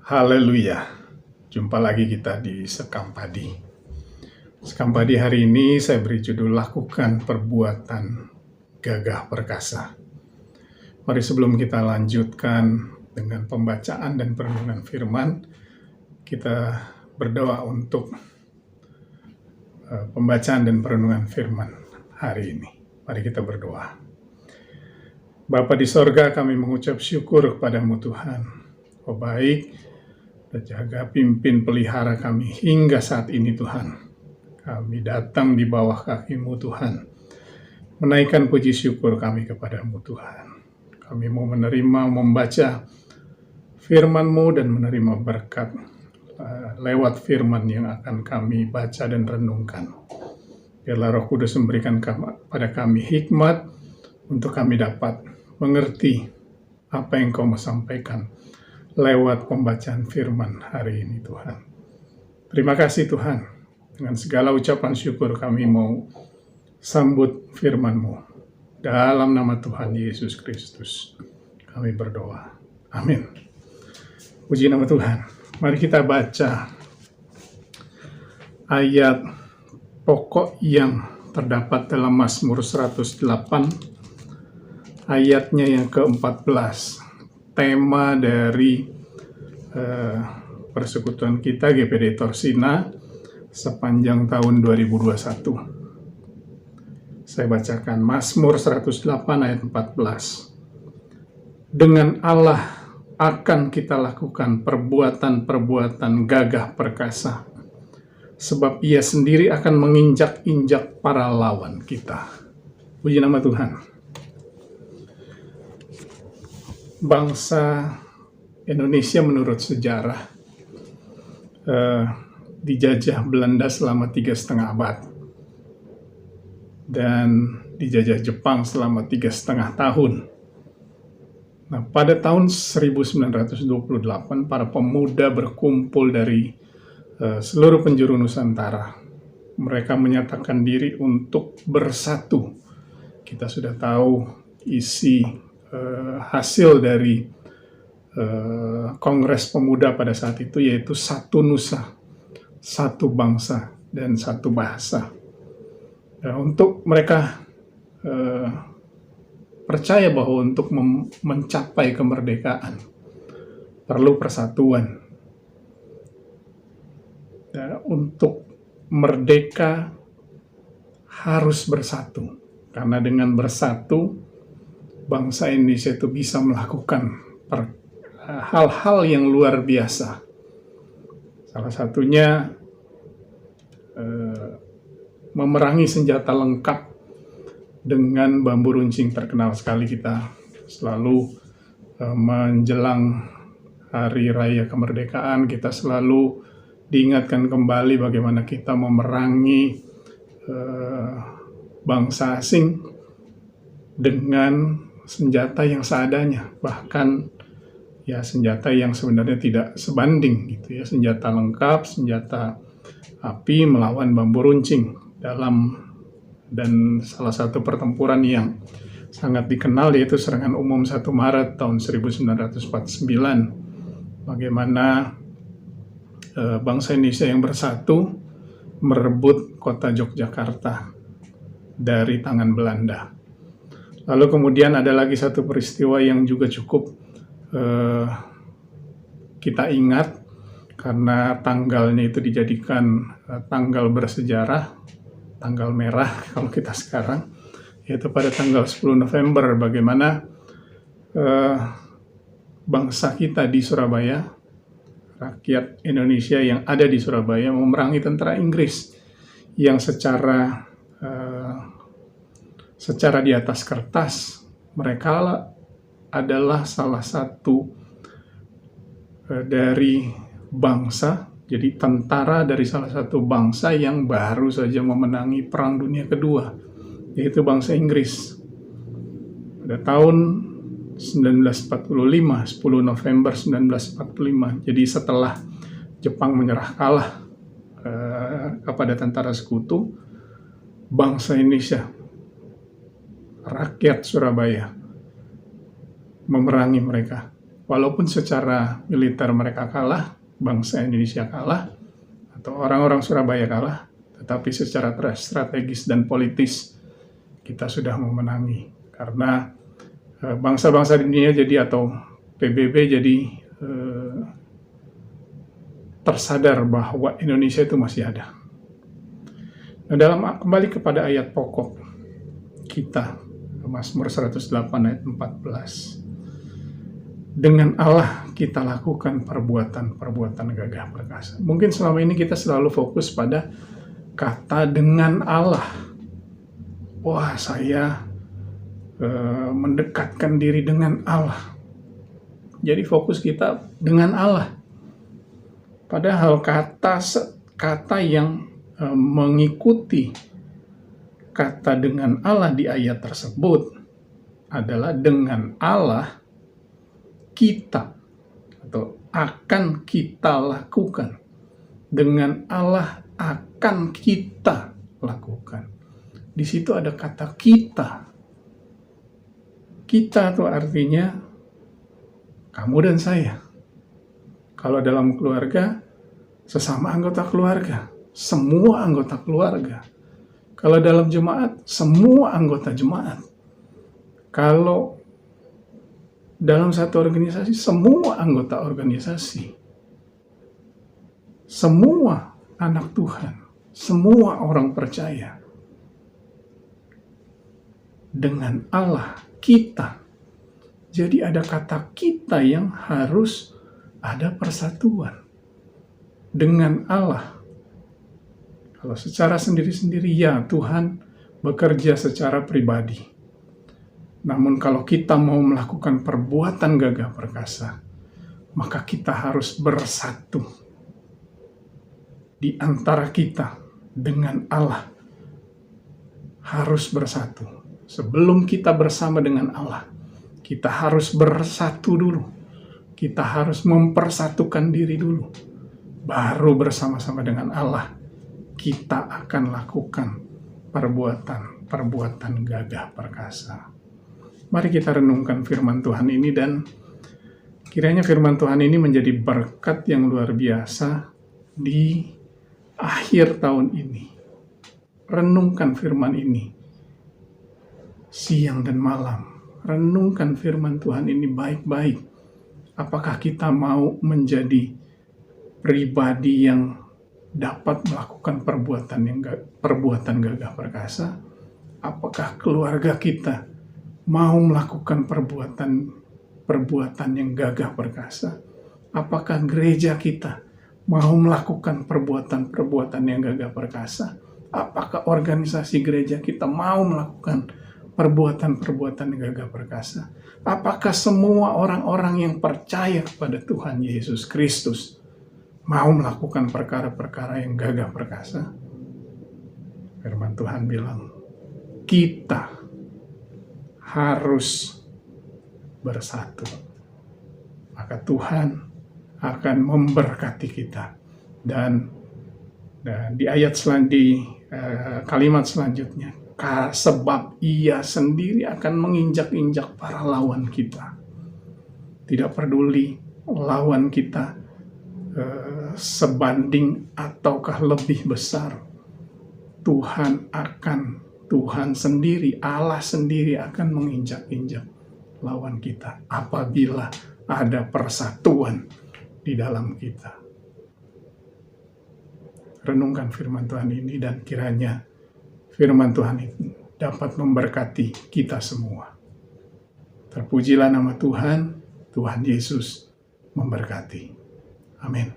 Haleluya. Jumpa lagi kita di Sekam Padi. Sekam Padi hari ini saya beri judul Lakukan Perbuatan Gagah Perkasa. Mari sebelum kita lanjutkan dengan pembacaan dan perenungan firman, kita berdoa untuk pembacaan dan perenungan firman hari ini. Mari kita berdoa. Bapa di sorga, kami mengucap syukur kepadamu Tuhan. Oh baik, jaga pimpin pelihara kami hingga saat ini Tuhan. Kami datang di bawah kaki-Mu Tuhan, menaikkan puji syukur kami kepadamu Tuhan. Kami mau menerima, membaca firman-Mu dan menerima berkat lewat firman yang akan kami baca dan renungkan. Biarlah Roh Kudus memberikan pada kami hikmat untuk kami dapat mengerti apa yang Kau mau sampaikan lewat pembacaan firman hari ini Tuhan. Terima kasih Tuhan. Dengan segala ucapan syukur kami mau sambut firman-Mu. Dalam nama Tuhan Yesus Kristus kami berdoa. Amin. Puji nama Tuhan. Mari kita baca ayat pokok yang terdapat dalam Mazmur 108 ayatnya yang ke-14. Tema dari persekutuan kita GPD Torsina sepanjang tahun 2021. Saya bacakan Mazmur 108 ayat 14. Dengan Allah akan kita lakukan perbuatan-perbuatan gagah perkasa, sebab Ia sendiri akan menginjak-injak para lawan kita. Puji nama Tuhan. Bangsa Indonesia menurut sejarah dijajah Belanda selama 3,5 abad dan dijajah Jepang selama 3,5 tahun. Nah, pada tahun 1928 para pemuda berkumpul dari seluruh penjuru Nusantara. Mereka menyatakan diri untuk bersatu. Kita sudah tahu isi hasil dari Kongres Pemuda pada saat itu, yaitu satu nusa, satu bangsa, dan satu bahasa. Untuk mereka percaya bahwa untuk mencapai kemerdekaan perlu persatuan. Untuk merdeka harus bersatu, karena dengan bersatu bangsa Indonesia itu bisa melakukan hal-hal yang luar biasa. Salah satunya memerangi senjata lengkap dengan bambu runcing. Terkenal sekali kita selalu menjelang Hari Raya Kemerdekaan, kita selalu diingatkan kembali bagaimana kita memerangi bangsa asing dengan senjata yang seadanya, bahkan ya senjata yang sebenarnya tidak sebanding gitu ya, senjata lengkap, senjata api melawan bambu runcing dan salah satu pertempuran yang sangat dikenal yaitu serangan umum 1 Maret tahun 1949, bagaimana bangsa Indonesia yang bersatu merebut kota Yogyakarta dari tangan Belanda. Lalu kemudian ada lagi satu peristiwa yang juga cukup kita ingat, karena tanggalnya itu dijadikan tanggal bersejarah, tanggal merah kalau kita sekarang, yaitu pada tanggal 10 November, bagaimana bangsa kita di Surabaya, rakyat Indonesia yang ada di Surabaya memerangi tentara Inggris yang secara di atas kertas mereka adalah salah satu dari bangsa, jadi tentara dari salah satu bangsa yang baru saja memenangi Perang Dunia Kedua, yaitu bangsa Inggris. Pada tahun 1945, 10 November 1945, jadi setelah Jepang menyerah kalah kepada tentara sekutu, bangsa Indonesia, rakyat Surabaya memerangi mereka walaupun secara militer mereka kalah, bangsa Indonesia kalah, atau orang-orang Surabaya kalah, tetapi secara strategis dan politis kita sudah memenangi. Karena bangsa-bangsa di dunia jadi, atau PBB jadi tersadar bahwa Indonesia itu masih ada. Nah, kembali kepada ayat pokok kita, Mazmur 108 ayat 14. Dengan Allah kita lakukan perbuatan-perbuatan gagah perkasa. Mungkin selama ini kita selalu fokus pada kata dengan Allah. Wah, saya mendekatkan diri dengan Allah. Jadi fokus kita dengan Allah. Padahal kata yang mengikuti kata dengan Allah di ayat tersebut adalah dengan Allah kita, atau akan kita lakukan. Dengan Allah akan kita lakukan. Di situ ada kata kita. Kita itu artinya kamu dan saya. Kalau dalam keluarga, sesama anggota keluarga, semua anggota keluarga. Kalau dalam jemaat, semua anggota jemaat. Kalau dalam satu organisasi, semua anggota organisasi. Semua anak Tuhan, semua orang percaya. Dengan Allah kita. Jadi ada kata kita yang harus ada persatuan dengan Allah. Kalau secara sendiri-sendiri, ya Tuhan bekerja secara pribadi. Namun kalau kita mau melakukan perbuatan gagah perkasa, maka kita harus bersatu di antara kita dengan Allah. Harus bersatu. Sebelum kita bersama dengan Allah, kita harus bersatu dulu. Kita harus mempersatukan diri dulu. Baru bersama-sama dengan Allah, kita akan lakukan perbuatan gagah perkasa. Mari kita renungkan firman Tuhan ini, dan kiranya firman Tuhan ini menjadi berkat yang luar biasa di akhir tahun ini. Renungkan firman ini siang dan malam. Renungkan firman Tuhan ini baik-baik. Apakah kita mau menjadi pribadi yang dapat melakukan perbuatan gagah perkasa? Apakah keluarga kita mau melakukan perbuatan yang gagah perkasa? Apakah gereja kita mau melakukan perbuatan yang gagah perkasa? Apakah organisasi gereja kita mau melakukan perbuatan yang gagah perkasa? Apakah semua orang-orang yang percaya kepada Tuhan Yesus Kristus mau melakukan perkara-perkara yang gagah perkasa? Firman Tuhan bilang, kita harus bersatu. Maka Tuhan akan memberkati kita. Dan di kalimat selanjutnya, sebab Ia sendiri akan menginjak-injak para lawan kita. Tidak peduli lawan kita sebanding ataukah lebih besar, Tuhan sendiri, Allah sendiri akan menginjak-injak lawan kita apabila ada persatuan di dalam kita. Renungkan firman Tuhan ini, dan kiranya firman Tuhan ini dapat memberkati kita semua. Terpujilah nama Tuhan, Tuhan Yesus memberkati. Amin.